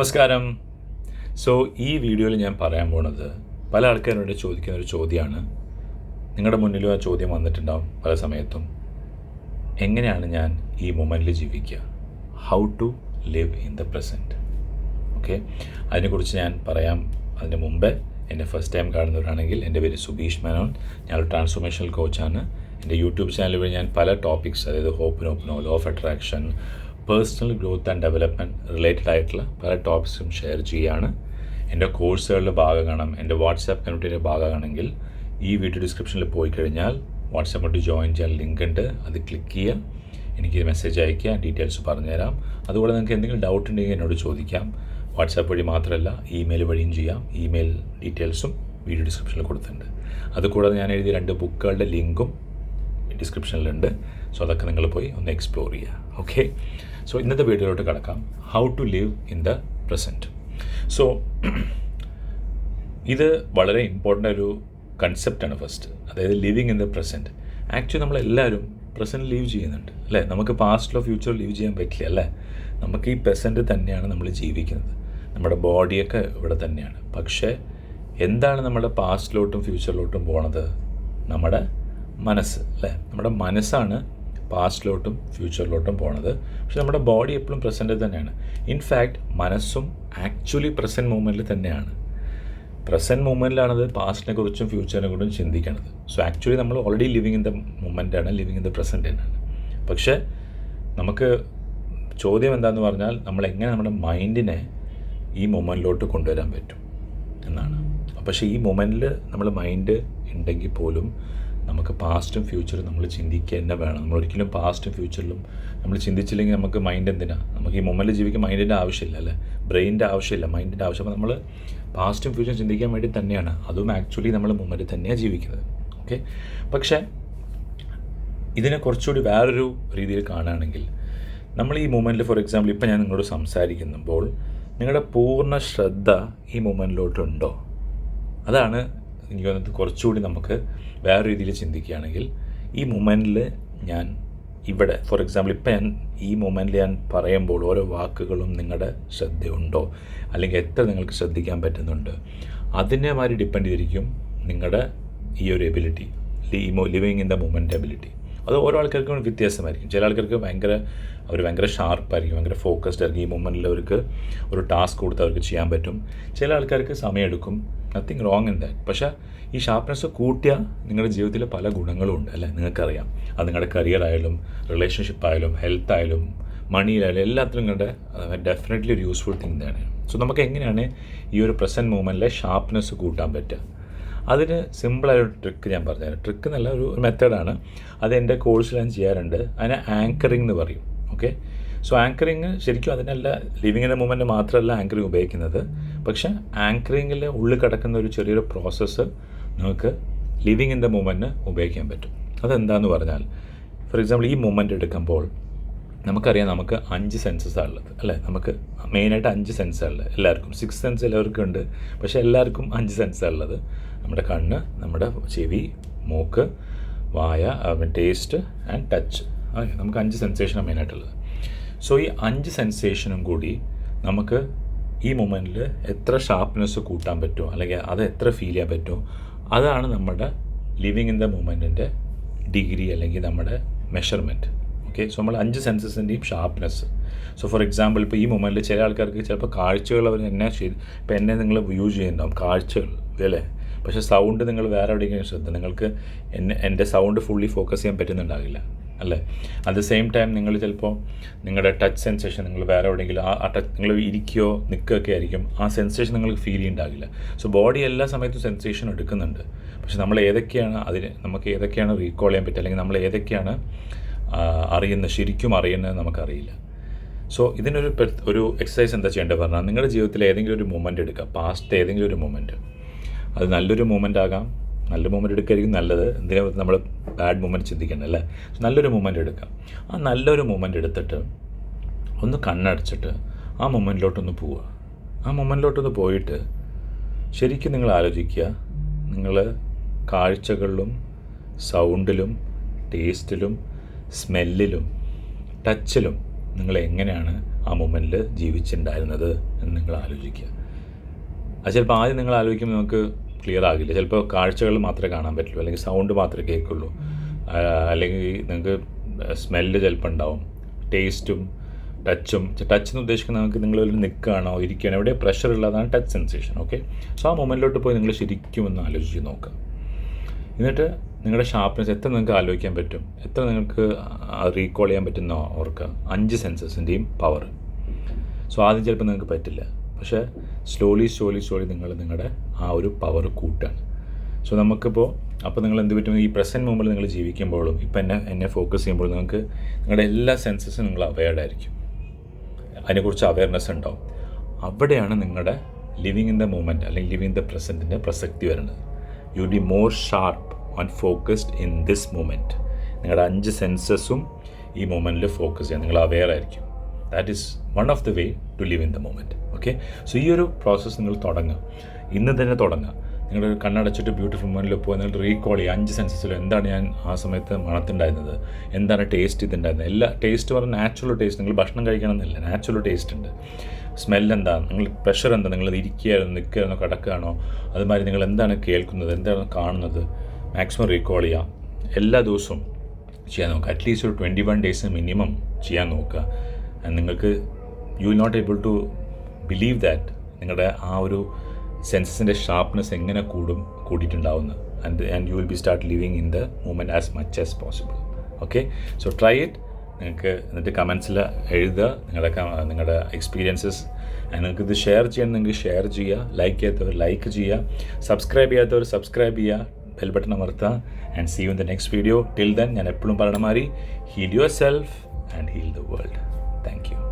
നമസ്കാരം. ഈ വീഡിയോയിൽ ഞാൻ പറയാൻ പോണത് പല ആൾക്കാരോട് ചോദിക്കുന്ന ഒരു ചോദ്യമാണ്. നിങ്ങളുടെ മുന്നിലും ആ ചോദ്യം വന്നിട്ടുണ്ടാവും പല സമയത്തും. എങ്ങനെയാണ് ഞാൻ ഈ മൊമെൻറ്റിൽ ജീവിക്കുക? How to live in the present. Okay, അതിനെക്കുറിച്ച് ഞാൻ പറയാം. അതിന് മുമ്പേ എൻ്റെ ഫസ്റ്റ് ടൈം കാണുന്നവരാണെങ്കിൽ, എൻ്റെ പേര് സുബീഷ് മേനോൻ. ഞാനൊരു ട്രാൻസ്ഫോർമേഷണൽ കോച്ചാണ്. എൻ്റെ യൂട്യൂബ് ചാനൽ വഴി ഞാൻ പല ടോപ്പിക്സ്, അതായത് hope, law of attraction, personal growth and development related ആയിട്ടുള്ള പല ടോപ്പിക്സും ഷെയർ ചെയ്യുകയാണ്. എൻ്റെ കോഴ്സുകളുടെ ഭാഗമാണ്, എൻ്റെ വാട്സാപ്പ് കമ്മ്യൂണിറ്റിയുടെ ഭാഗമാണെങ്കിൽ ഈ വീഡിയോ ഡിസ്ക്രിപ്ഷനിൽ പോയി കഴിഞ്ഞാൽ വാട്സാപ്പിലോട്ട് ജോയിൻ ചെയ്യാൻ ലിങ്ക് ഉണ്ട്. അത് ക്ലിക്ക് ചെയ്യുക, എനിക്ക് മെസ്സേജ് അയയ്ക്കുക, ഡീറ്റെയിൽസ് പറഞ്ഞുതരാം. അതുപോലെ നിങ്ങൾക്ക് എന്തെങ്കിലും ഡൗട്ട് ഉണ്ടെങ്കിൽ എന്നോട് ചോദിക്കാം. വാട്സാപ്പ് വഴി മാത്രമല്ല, ഇമെയിൽ വഴിയും ചെയ്യാം. ഇമെയിൽ ഡീറ്റെയിൽസും വീഡിയോ ഡിസ്ക്രിപ്ഷനിൽ കൊടുത്തിട്ടുണ്ട്. അതുകൂടാതെ ഞാൻ എഴുതിയ 2 ബുക്കുകളുടെ ലിങ്കും ഡിസ്ക്രിപ്ഷനിലുണ്ട്. അതൊക്കെ നിങ്ങൾ പോയി ഒന്ന് എക്സ്പ്ലോർ ചെയ്യുക. ഓക്കെ, ഇന്നത്തെ വീഡിയോയിലോട്ട് കിടക്കാം. How to live in the present. ഇത് വളരെ ഇമ്പോർട്ടൻ്റ് ഒരു കൺസെപ്റ്റാണ് ഫസ്റ്റ്. അതായത് living in the present. Actually നമ്മളെല്ലാവരും പ്രസൻറ്റ് ലീവ് ചെയ്യുന്നുണ്ട്, അല്ലേ? നമുക്ക് പാസ്റ്റിലോ ഫ്യൂച്ചറോ ലീവ് ചെയ്യാൻ പറ്റില്ല, അല്ലേ? നമുക്ക് ഈ പ്രസൻറ്റ് തന്നെയാണ് നമ്മൾ ജീവിക്കുന്നത്. നമ്മുടെ ബോഡിയൊക്കെ ഇവിടെ തന്നെയാണ്. പക്ഷേ എന്താണ് നമ്മുടെ പാസ്റ്റിലോട്ടും ഫ്യൂച്ചറിലോട്ടും പോണത്? നമ്മുടെ മനസ്സ്, അല്ലേ? നമ്മുടെ മനസ്സാണ് പാസ്റ്റിലോട്ടും ഫ്യൂച്ചറിലോട്ടും പോണത്. പക്ഷെ നമ്മുടെ ബോഡി എപ്പോഴും പ്രസൻറ്റിൽ തന്നെയാണ്. ഇൻഫാക്റ്റ് മനസ്സും ആക്ച്വലി പ്രസൻറ്റ് മൂമെൻറ്റിൽ തന്നെയാണ്. പ്രസൻറ്റ് മൂമെൻറ്റിലാണത് പാസ്റ്റിനെ കുറിച്ചും ഫ്യൂച്ചറിനെ കുറിച്ചും ചിന്തിക്കണത്. ആക്ച്വലി നമ്മൾ ഓൾറെഡി ലിവിങ് ഇൻ ദ മൂമെൻറ്റാണ്, ലിവിങ് ഇൻ ദ പ്രസൻറ്റ് തന്നെയാണ്. പക്ഷേ നമുക്ക് ചോദ്യം എന്താണെന്ന് പറഞ്ഞാൽ, നമ്മളെങ്ങനെ നമ്മുടെ മൈൻഡിനെ ഈ മൊമെൻറ്റിലോട്ട് കൊണ്ടുവരാൻ പറ്റും എന്നാണ്. പക്ഷേ ഈ മൊമെൻറ്റിൽ നമ്മൾ മൈൻഡ് ഉണ്ടെങ്കിൽ പോലും നമുക്ക് പാസ്റ്റും ഫ്യൂച്ചറും നമ്മൾ ചിന്തിക്കുക തന്നെ വേണം. നമ്മളൊരിക്കലും പാസ്റ്റും ഫ്യൂച്ചറിലും നമ്മൾ ചിന്തിച്ചില്ലെങ്കിൽ നമുക്ക് മൈൻഡ് എന്തിനാണ്? നമുക്ക് ഈ മൊമെൻറ്റിൽ ജീവിക്കാൻ മൈൻഡിൻ്റെ ആവശ്യമില്ല, അല്ലേ? ബ്രെയിനിൻ്റെ ആവശ്യമില്ല, മൈൻഡിൻ്റെ ആവശ്യം. അപ്പോൾ നമ്മൾ പാസ്റ്റും ഫ്യൂച്ചറും ചിന്തിക്കാൻ വേണ്ടി തന്നെയാണ്. അതും ആക്ച്വലി നമ്മൾ മൊമെൻറ്റിൽ തന്നെയാണ് ജീവിക്കുന്നത്. ഓക്കെ, പക്ഷേ ഇതിനെ കുറച്ചുകൂടി വേറൊരു രീതിയിൽ കാണുകയാണെങ്കിൽ, നമ്മൾ ഈ മൊമെൻറ്റിൽ, ഫോർ എക്സാമ്പിൾ ഇപ്പം ഞാൻ നിങ്ങളോട് സംസാരിക്കുമ്പോൾ നിങ്ങളുടെ പൂർണ്ണ ശ്രദ്ധ ഈ മൊമെൻറ്റിലോട്ടുണ്ടോ? അതാണ് എനിക്ക് തോന്നുന്നത്. കുറച്ചുകൂടി നമുക്ക് വേറെ രീതിയിൽ ചിന്തിക്കുകയാണെങ്കിൽ, ഈ മൊമെൻറ്റിൽ ഞാൻ ഇവിടെ, ഫോർ എക്സാമ്പിൾ ഇപ്പം ഞാൻ ഈ മൊമെൻറ്റിൽ ഞാൻ പറയുമ്പോൾ ഓരോ വാക്കുകളും നിങ്ങളുടെ ശ്രദ്ധയുണ്ടോ, അല്ലെങ്കിൽ എത്ര നിങ്ങൾക്ക് ശ്രദ്ധിക്കാൻ പറ്റുന്നുണ്ട്, അതിനെ മാതിരി ഡിപ്പെൻഡ് ചെയ്തിരിക്കും നിങ്ങളുടെ ഈ ഒരു ability, living in the moment ability. അത് ഓരോ ആൾക്കാർക്കും വ്യത്യാസമായിരിക്കും. ചില ആൾക്കാർക്ക് ഭയങ്കര ഷാർപ്പായിരിക്കും, ഭയങ്കര ഫോക്കസ്ഡ് ആയിരിക്കും. ഈ മൊമെൻറ്റിൽ അവർക്ക് ഒരു ടാസ്ക് കൊടുത്ത് അവർക്ക് ചെയ്യാൻ പറ്റും. ചില ആൾക്കാർക്ക് സമയമെടുക്കും. Nothing wrong in that. പക്ഷേ ഈ ഷാർപ്നെസ് കൂട്ടിയാൽ നിങ്ങളുടെ ജീവിതത്തിൽ പല ഗുണങ്ങളും ഉണ്ട്, അല്ലേ? നിങ്ങൾക്കറിയാം. അത് നിങ്ങളുടെ കരിയർ ആയാലും, റിലേഷൻഷിപ്പ് ആയാലും, ഹെൽത്ത് ആയാലും, മണിയിലായാലും എല്ലാത്തിലും നിങ്ങളുടെ ഡെഫിനറ്റ്ലി ഒരു യൂസ്ഫുൾ തിങ് തന്നെയാണ്. നമുക്ക് എങ്ങനെയാണ് ഈ ഒരു പ്രസൻറ്റ് മൂമെൻറ്റിലെ ഷാർപ്നെസ് കൂട്ടാൻ പറ്റുക? അതിന് സിമ്പിളായൊരു ട്രിക്ക് ഞാൻ പറഞ്ഞുതരാം. ട്രിക്ക് എന്നല്ല, ഒരു മെത്തേഡാണ്. അത് എൻ്റെ കോഴ്സിൽ ഞാൻ ചെയ്യാറുണ്ട്. അതിനെ ആങ്കറിങ് എന്ന് പറയും. ഓക്കെ, ആങ്കറിങ് ശരിക്കും അതിനല്ല, ലിവിങ് ഇൻ ദ മൂമെൻറ്റ് മാത്രമല്ല ആങ്കറിങ് ഉപയോഗിക്കുന്നത്. പക്ഷേ ആങ്കറിങ്ങിൽ ഉള്ളിൽ കിടക്കുന്ന ഒരു ചെറിയൊരു പ്രോസസ്സ് നമുക്ക് ലിവിങ് ഇൻ ദ മൂമെൻറ്റ് ഉപയോഗിക്കാൻ പറ്റും. അതെന്താണെന്ന് പറഞ്ഞാൽ, ഫോർ എക്സാമ്പിൾ ഈ മൂമെൻറ്റ് എടുക്കുമ്പോൾ നമുക്കറിയാം, നമുക്ക് 5 സെൻസസാണ് ഉള്ളത്, അല്ലേ? നമുക്ക് മെയിനായിട്ട് 5 സെൻസാണ് ഉള്ളത്. എല്ലാവർക്കും 6 സെൻസ് എല്ലാവർക്കും ഉണ്ട്. പക്ഷേ എല്ലാവർക്കും 5 സെൻസാണ് ഉള്ളത്. നമ്മുടെ കണ്ണ്, നമ്മുടെ ചെവി, മൂക്ക്, വായ, ടേസ്റ്റ് ആൻഡ് ടച്ച്. നമുക്ക് 5 സെൻസേഷനാണ് മെയിനായിട്ടുള്ളത്. ഈ 5 സെൻസേഷനും കൂടി നമുക്ക് ഈ മൊമെൻറ്റിൽ എത്ര ഷാർപ്നെസ് കൂട്ടാൻ പറ്റുമോ, അല്ലെങ്കിൽ അത് എത്ര ഫീൽ ചെയ്യാൻ പറ്റുമോ, അതാണ് നമ്മുടെ ലിവിങ് ഇൻ ദ മൂമെൻറ്റിൻ്റെ ഡിഗ്രി, അല്ലെങ്കിൽ നമ്മുടെ മെഷർമെൻറ്റ്. ഓക്കെ, നമ്മൾ 5 സെൻസസിൻ്റെയും ഷാർപ്നെസ്. ഫോർ എക്സാമ്പിൾ ഇപ്പോൾ ഈ മൊമെൻറ്റിൽ ചില ആൾക്കാർക്ക് ചിലപ്പോൾ കാഴ്ചകൾ അവർ എന്നെ ഇപ്പോൾ എന്നെ നിങ്ങൾ വ്യൂ ചെയ്യുന്നുണ്ടാവും, കാഴ്ചകൾ, അല്ലേ? പക്ഷേ സൗണ്ട് നിങ്ങൾ വേറെ എവിടെയെങ്കിലും ശ്രദ്ധ, നിങ്ങൾക്ക് എൻ്റെ സൗണ്ട് ഫുള്ളി ഫോക്കസ് ചെയ്യാൻ പറ്റുന്നുണ്ടാകില്ല, അല്ലേ? അറ്റ് ദ സെയിം ടൈം നിങ്ങൾ ചിലപ്പോൾ നിങ്ങളുടെ ടച്ച് സെൻസേഷൻ നിങ്ങൾ വേറെ എവിടെയെങ്കിലും ആ ടച്ച് നിങ്ങൾ ഇരിക്കുകയോ നിൽക്കുകയൊക്കെ ആയിരിക്കും, ആ സെൻസേഷൻ നിങ്ങൾക്ക് ഫീൽ ചെയ്യുന്നുണ്ടാകില്ല. ബോഡി എല്ലാ സമയത്തും സെൻസേഷൻ എടുക്കുന്നുണ്ട്. പക്ഷെ നമ്മൾ നമുക്ക് ഏതൊക്കെയാണ് റീകോൾ ചെയ്യാൻ പറ്റുക, അല്ലെങ്കിൽ നമ്മൾ ഏതൊക്കെയാണ് ശരിക്കും അറിയുന്നത് നമുക്കറിയില്ല. ഇതിനൊരു എക്സസൈസ് എന്താ ചെയ്യേണ്ടത് പറഞ്ഞാൽ, നിങ്ങളുടെ ജീവിതത്തിൽ ഏതെങ്കിലും ഒരു മൊമെൻറ്റ് എടുക്കുക, പാസ്റ്റ് ഏതെങ്കിലും ഒരു മൊമെൻറ്റ്. അത് നല്ലൊരു മൊമെൻ്റ് ആകാം. നല്ല മൊമെൻറ്റ് എടുക്കുകയായിരിക്കും നല്ലത്. എന്തിനാ നമ്മൾ ബാഡ് മൊമെൻറ്റ് ചിന്തിക്കേണ്ടത്, അല്ലേ? നല്ലൊരു മൊമെൻറ്റ് എടുക്കാം. ആ നല്ലൊരു മൊമെൻറ്റ് എടുത്തിട്ട് ഒന്ന് കണ്ണടച്ചിട്ട് ആ മൊമെൻറ്റിലോട്ടൊന്ന് പോവുക. ആ മൊമെൻറ്റിലോട്ടൊന്ന് പോയിട്ട് ശരിക്കും നിങ്ങൾ ആലോചിക്കുക, നിങ്ങൾ കാഴ്ചകളിലും, സൗണ്ടിലും, ടേസ്റ്റിലും, സ്മെല്ലിലും, ടച്ചിലും നിങ്ങൾ എങ്ങനെയാണ് ആ മൊമെൻറ്റിൽ ജീവിച്ചിട്ടുണ്ടായിരുന്നത് എന്ന് നിങ്ങൾ ആലോചിക്കുക. അത് ചിലപ്പോൾ ആദ്യം നിങ്ങൾ ആലോചിക്കുമ്പോൾ നമുക്ക് ക്ലിയർ ആകില്ല. ചിലപ്പോൾ കാഴ്ചകൾ മാത്രമേ കാണാൻ പറ്റുള്ളൂ, അല്ലെങ്കിൽ സൗണ്ട് മാത്രമേ കേൾക്കുള്ളൂ, അല്ലെങ്കിൽ നിങ്ങൾക്ക് സ്മെല്ല് ചിലപ്പോൾ ഉണ്ടാവും, ടേസ്റ്റും ടച്ച് എന്ന് ഉദ്ദേശിക്കുന്നത് നമുക്ക് നിങ്ങളൊരു നിൽക്കുകയാണോ ഇരിക്കുകയാണോ എവിടെ പ്രഷർ ഉള്ളതാണ് ടച്ച് സെൻസേഷൻ. ഓക്കെ, സോ ആ മൊമെൻറ്റിലോട്ട് പോയി നിങ്ങൾ ശരിക്കും ഒന്ന് ആലോചിച്ച് നോക്കുക. എന്നിട്ട് നിങ്ങളുടെ ഷാർപ്നെസ് എത്ര നിങ്ങൾക്ക് ആലോചിക്കാൻ പറ്റും, എത്ര നിങ്ങൾക്ക് റീകോൾ ചെയ്യാൻ പറ്റുന്ന ഓർക്കുക. 5 സെൻസസിൻ്റെയും പവർ. സോ ആദ്യം ചിലപ്പോൾ നിങ്ങൾക്ക് പറ്റില്ല, പക്ഷേ സ്ലോലി നിങ്ങൾ നിങ്ങളുടെ ആ ഒരു പവർ കൂട്ടാണ്. സോ നമുക്കിപ്പോൾ അപ്പോൾ നിങ്ങൾ എന്ത് പറ്റും, ഈ പ്രസൻറ്റ് മൂമെൻറ്റിൽ നിങ്ങൾ ജീവിക്കുമ്പോഴും ഇപ്പം എന്നെ ഫോക്കസ് ചെയ്യുമ്പോഴും നിങ്ങൾക്ക് നിങ്ങളുടെ എല്ലാ സെൻസസും നിങ്ങൾ അവെയർഡ് ആയിരിക്കും, അതിനെക്കുറിച്ച് അവെയർനെസ് ഉണ്ടാവും. അവിടെയാണ് നിങ്ങളുടെ ലിവിങ് ഇൻ ദ മൂമെൻറ്റ് അല്ലെങ്കിൽ ലിവിങ് ഇൻ ദ പ്രസൻറ്റിൻ്റെ പ്രസക്തി വരുന്നത്. You will be more sharp and focused in this moment. നിങ്ങളുടെ 5 സെൻസസും ഈ മൂമെൻറ്റിൽ ഫോക്കസ് ചെയ്യാൻ നിങ്ങൾ അവെയർ ആയിരിക്കും. That is one of the way to live in the moment. Okay, so ഈ ഒരു പ്രോസസ്സ് നിങ്ങൾ തുടങ്ങുക, ഇന്ന് തന്നെ തുടങ്ങുക. നിങ്ങൾ കണ്ണടച്ചിട്ട് ബ്യൂട്ടിഫുൾ മൂമെൻറ്റിൽ പോയി നിങ്ങൾ റീകോൾ ചെയ്യുക 5 സെൻസസിലും എന്താണ് ഞാൻ ആ സമയത്ത് മണത്തുണ്ടായിരുന്നത്, എന്താണ് ടേസ്റ്റ് ഇതുണ്ടായിരുന്നത്. എല്ലാ ടേസ്റ്റ് പറഞ്ഞാൽ നാച്ചുറൽ ടേസ്റ്റ്, നിങ്ങൾ ഭക്ഷണം കഴിക്കണമെന്നില്ല, നാച്ചുറൽ ടേസ്റ്റ് ഉണ്ട്. സ്മെല്ല് എന്താണ്, നിങ്ങൾ പ്രഷർ എന്താ, നിങ്ങൾ ഇരിക്കുകയായിരുന്നു നിൽക്കുകയായിരുന്നോ കിടക്കുകയാണോ, അതുമാതിരി നിങ്ങൾ എന്താണ് കേൾക്കുന്നത്, എന്താണ് കാണുന്നത്, മാക്സിമം റീകോൾ ചെയ്യുക. എല്ലാ ദിവസവും ചെയ്യാൻ നോക്കുക. അറ്റ്ലീസ്റ്റ് ഒരു 21 ഡേയ്സ് മിനിമം ചെയ്യാൻ നോക്കുക. നിങ്ങൾക്ക് you will not able to believe that നിങ്ങളുടെ ആ ഒരു സെൻസസിൻ്റെ ഷാർപ്നെസ് എങ്ങനെ കൂടിയിട്ടുണ്ടാവുന്നത്. And you will be start living in the moment as much as possible. Okay, so try it. നിങ്ങൾക്ക് എന്നിട്ട് കമൻസിൽ എഴുതുക നിങ്ങളുടെ എക്സ്പീരിയൻസസ്. നിങ്ങൾക്ക് ഇത് ഷെയർ ചെയ്യണമെങ്കിൽ ഷെയർ ചെയ്യുക, ലൈക്ക് ചെയ്യാത്തവർ ലൈക്ക് ചെയ്യുക, സബ്സ്ക്രൈബ് ചെയ്യാത്തവർ സബ്സ്ക്രൈബ് ചെയ്യുക, ബെൽ ബട്ടൺ അമർത്തുക. And see you in the next video. Till then ഞാൻ എപ്പോഴും പറയണ മാതിരി, heal yourself and heal the world. Thank U.